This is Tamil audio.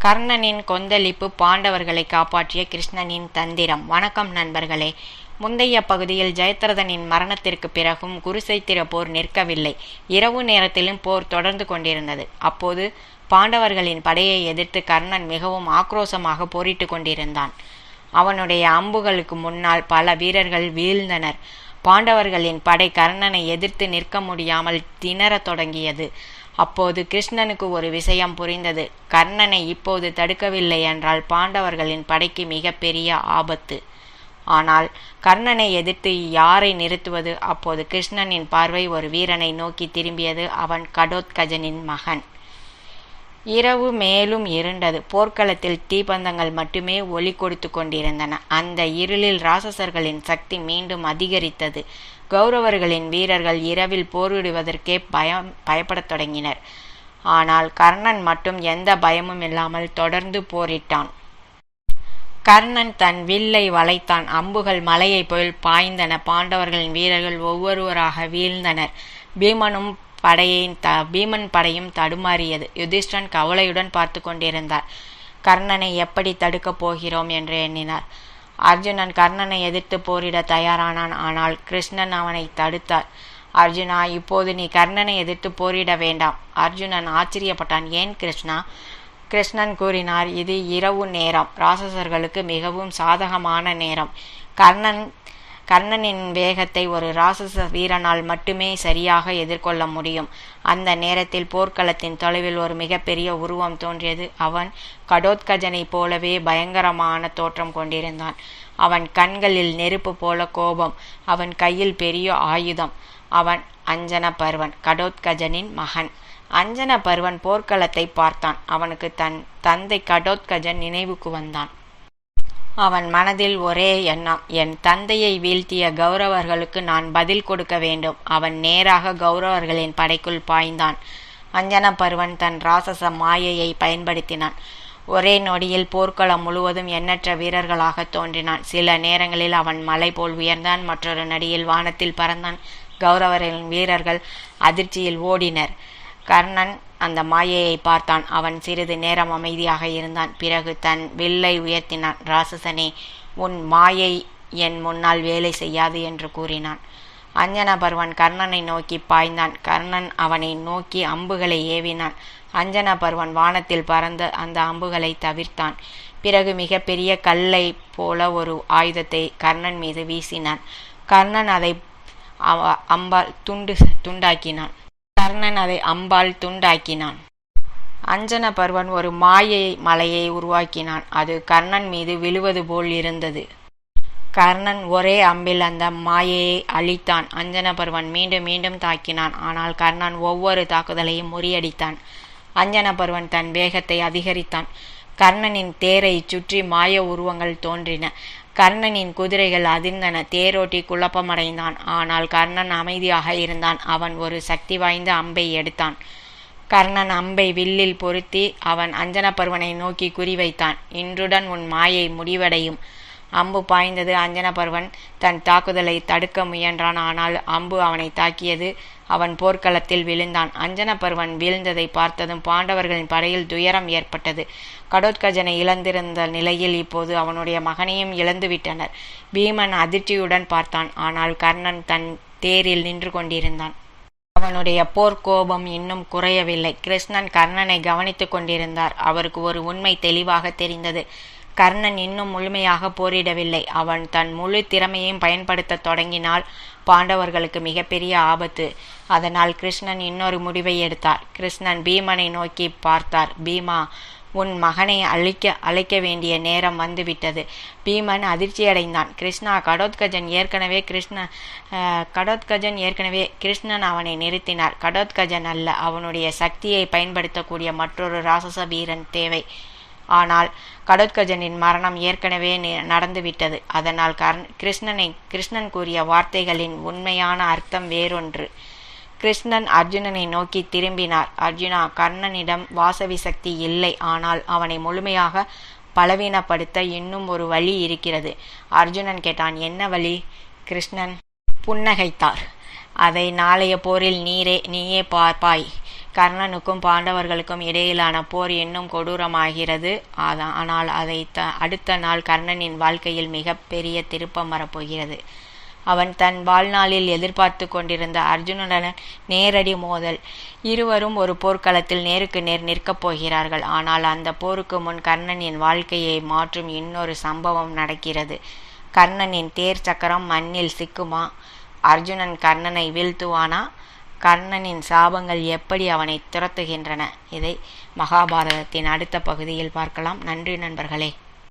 கர்ணனின் கொந்தளிப்பு பாண்டவர்களை காப்பாற்றிய கிருஷ்ணனின் தந்திரம். வணக்கம் நண்பர்களே. முந்தைய பகுதியில் ஜெயத்ரதனின் மரணத்திற்கு பிறகும் குருசைத்திர போர் நிற்கவில்லை. இரவு நேரத்திலும் போர் தொடர்ந்து கொண்டிருந்தது. அப்போது பாண்டவர்களின் படையை எதிர்த்து கர்ணன் மிகவும் ஆக்ரோசமாக போரிட்டு கொண்டிருந்தான். அவனுடைய அம்புகளுக்கு முன்னால் பல வீரர்கள் வீழ்ந்தனர். பாண்டவர்களின் படை கர்ணனை எதிர்த்து நிற்க முடியாமல் திணறத் தொடங்கியது. அப்போது கிருஷ்ணனுக்கு ஒரு விஷயம் புரிந்தது. கர்ணனை இப்போது தடுக்கவில்லை என்றால் பாண்டவர்களின் படைக்கு மிக பெரிய ஆபத்து. ஆனால் கர்ணனை எதிர்த்து யாரை நிறுத்துவது? அப்போது கிருஷ்ணனின் பார்வை ஒரு வீரனை நோக்கி திரும்பியது. அவன் கடோத்கஜனின் மகன். இரவு மேலும் இருண்டது. போர்க்களத்தில் தீப்பந்தங்கள் மட்டுமே ஒளி கொடுத்து கொண்டிருந்தன. அந்த இருளில் ராட்சசர்களின் சக்தி மீண்டும் அதிகரித்தது. கௌரவர்களின் வீரர்கள் இரவில் போரிடுவதற்கே பயப்படத் தொடங்கினர். ஆனால் கர்ணன் மட்டும் எந்த பயமும் இல்லாமல் தொடர்ந்து போரிட்டான். கர்ணன் தன் வில்லை வளைத்தான். அம்புகள் மலையை போல் பாய்ந்தன. பாண்டவர்களின் வீரர்கள் ஒவ்வொருவராக வீழ்ந்தனர். பீமன் படையும் தடுமாறியது. யுதிஷ்டன் கவலையுடன் பார்த்து கொண்டிருந்தார். கர்ணனை எப்படி தடுக்கப் போகிறோம் என்று எண்ணினார். அர்ஜுனன் கர்ணனை எதிர்த்து போரிட தயாரானான். ஆனால் கிருஷ்ணன் அவனை தடுத்தார். அர்ஜுனா, இப்போது நீ கர்ணனை எதிர்த்து போரிட வேண்டாம். அர்ஜுனன் ஆச்சரியப்பட்டான். ஏன் கிருஷ்ணா? கிருஷ்ணன் கூறினார், இது இரவு நேரம். ராட்சசர்களுக்கு மிகவும் சாதகமான நேரம். கர்ணனின் வேகத்தை ஒரு ராட்சச வீரனால் மட்டுமே சரியாக எதிர்கொள்ள முடியும். அந்த நேரத்தில் போர்க்களத்தின் தொலைவில் ஒரு மிகப்பெரிய உருவம் தோன்றியது. அவன் கடோத்கஜனை போலவே பயங்கரமான தோற்றம் கொண்டிருந்தான். அவன் கண்களில் நெருப்பு போல கோபம். அவன் கையில் பெரிய ஆயுதம். அவன் அஞ்சன பர்வன், கடோத்கஜனின் மகன். அஞ்சன பர்வன் போர்க்களத்தை பார்த்தான். அவனுக்கு தன் தந்தை கடோத்கஜன் நினைவுக்கு வந்தான். அவன் மனதில் ஒரே எண்ணம், என் தந்தையை வீழ்த்திய கௌரவர்களுக்கு நான் பதில் கொடுக்க வேண்டும். அவன் நேராக கௌரவர்களின் படைக்குள் பாய்ந்தான். அஞ்சன பர்வன் தன் ராசச மாயையை பயன்படுத்தினான். ஒரே நொடியில் போர்க்களம் முழுவதும் எண்ணற்ற வீரர்களாக தோன்றினான். சில நேரங்களில் அவன் மலை போல் உயர்ந்தான். மற்றொரு நொடியில் வானத்தில் பறந்தான். கௌரவர்களின் வீரர்கள் அதிர்ச்சியில் ஓடினர். கர்ணன் அந்த மாயையை பார்த்தான். அவன் சிறிது நேரம் அமைதியாக இருந்தான். பிறகு தன் வில்லை உயர்த்தினான். ராசசனே, உன் மாயை என் முன்னால் வேலை செய்யாது என்று கூறினான். அஞ்சன பர்வன் கர்ணனை நோக்கி பாய்ந்தான். கர்ணன் அவனை நோக்கி அம்புகளை ஏவினான். அஞ்சன பர்வன் வானத்தில் பறந்து அந்த அம்புகளை தவிர்த்தான். பிறகு மிக பெரிய கல்லை போல ஒரு ஆயுதத்தை கர்ணன் மீது வீசினான். கர்ணன் அதை அம்பால் துண்டாக்கினான். அஞ்சன பர்வன் ஒரு மாயை மலையை உருவாக்கினான். அது கர்ணன் மீது விழுவது போல் இருந்தது. கர்ணன் ஒரே அம்பில் அந்த மாயையை அழித்தான். அஞ்சன பர்வன் மீண்டும் மீண்டும் தாக்கினான். ஆனால் கர்ணன் ஒவ்வொரு தாக்குதலையும் முறியடித்தான். அஞ்சன பர்வன் தன் வேகத்தை அதிகரித்தான். கர்ணனின் தேரை சுற்றி மாய உருவங்கள் தோன்றின. கர்ணனின் குதிரைகள் அதிர்ந்தன. தேரோட்டி குழப்பமடைந்தான். ஆனால் கர்ணன் அமைதியாக இருந்தான். அவன் ஒரு சக்தி வாய்ந்த அம்பை எடுத்தான். கர்ணன் அம்பை வில்லில் பொருத்தி அவன் அஞ்சன பர்வனை நோக்கி குறிவைத்தான். இன்றுடன் உன் மாயை முடிவடையும். அம்பு பாய்ந்தது. அஞ்சன பர்வன் தன் தாக்குதலை தடுக்க முயன்றான். ஆனால் அம்பு அவனை தாக்கியது. அவன் போர்க்களத்தில் விழுந்தான். அஞ்சன பர்வன் வீழ்ந்ததை பார்த்ததும் பாண்டவர்களின் படையில் துயரம் ஏற்பட்டது. கடோத்கஜனை இழந்திருந்த நிலையில் இப்போது அவனுடைய மகனையும் இழந்துவிட்டனர். பீமன் அதிர்ச்சியுடன் பார்த்தான். ஆனால் கர்ணன் தன் தேரில் நின்று கொண்டிருந்தான். அவனுடைய போர்க்கோபம் இன்னும் குறையவில்லை. கிருஷ்ணன் கர்ணனை கவனித்து கொண்டிருந்தார். அவருக்கு ஒரு உண்மை தெளிவாக தெரிந்தது. கர்ணன் இன்னும் முழுமையாக போரிடவில்லை. அவன் தன் முழு திறமையையும் பயன்படுத்த தொடங்கினால் பாண்டவர்களுக்கு மிகப்பெரிய ஆபத்து. அதனால் கிருஷ்ணன் இன்னொரு முடிவை எடுத்தார். கிருஷ்ணன் பீமனை நோக்கி பார்த்தார். பீமா, உன் மகனை அழைக்க வேண்டிய நேரம் வந்துவிட்டது. பீமன் அதிர்ச்சியடைந்தான். கிருஷ்ணா, கடோத்கஜன் ஏற்கனவே கிருஷ்ணன் அவனை நிறுத்தினார். கடோத்கஜன் அல்ல, அவனுடைய சக்தியை பயன்படுத்தக்கூடிய மற்றொரு ராசச வீரன் தேவை. ஆனால் கடோத்கஜனின் மரணம் ஏற்கனவே நடந்துவிட்டது. அதனால் கிருஷ்ணன் கூறிய வார்த்தைகளின் உண்மையான அர்த்தம் வேறொன்று. கிருஷ்ணன் அர்ஜுனனை நோக்கி திரும்பினார். அர்ஜுனா, கர்ணனிடம் வாசவி சக்தி இல்லை. ஆனால் அவனை முழுமையாக பலவீனப்படுத்த இன்னும் ஒரு வழி இருக்கிறது. அர்ஜுனன் கேட்டான், என்ன வழி? கிருஷ்ணன் புன்னகைத்தார். அதை நாளைய போரில் நீயே பார்ப்பாய். கர்ணனுக்கும் பாண்டவர்களுக்கும் இடையிலான போர் இன்னும் கொடூரமாகிறது. ஆனால் அதை அடுத்த நாள் கர்ணனின் வாழ்க்கையில் மிகப்பெரிய திருப்பம் வரப்போகிறது. அவன் தன் வாழ்நாளில் எதிர்பார்த்து கொண்டிருந்த அர்ஜுனனுடன் நேரடி மோதல். இருவரும் ஒரு போர்க்களத்தில் நேருக்கு நேர் நிற்கப் போகிறார்கள். ஆனால் அந்த போருக்கு முன் கர்ணனின் வாழ்க்கையை மாற்றும் இன்னொரு சம்பவம் நடக்கிறது. கர்ணனின் தேர் சக்கரம் மண்ணில் சிக்குமா? அர்ஜுனன் கர்ணனை வீழ்த்துவானா? கர்ணனின் சாபங்கள் எப்படி அவனை துரத்துகின்றன? இதை மகாபாரதத்தின் அடுத்த பகுதியில் பார்க்கலாம். நன்றி நண்பர்களே.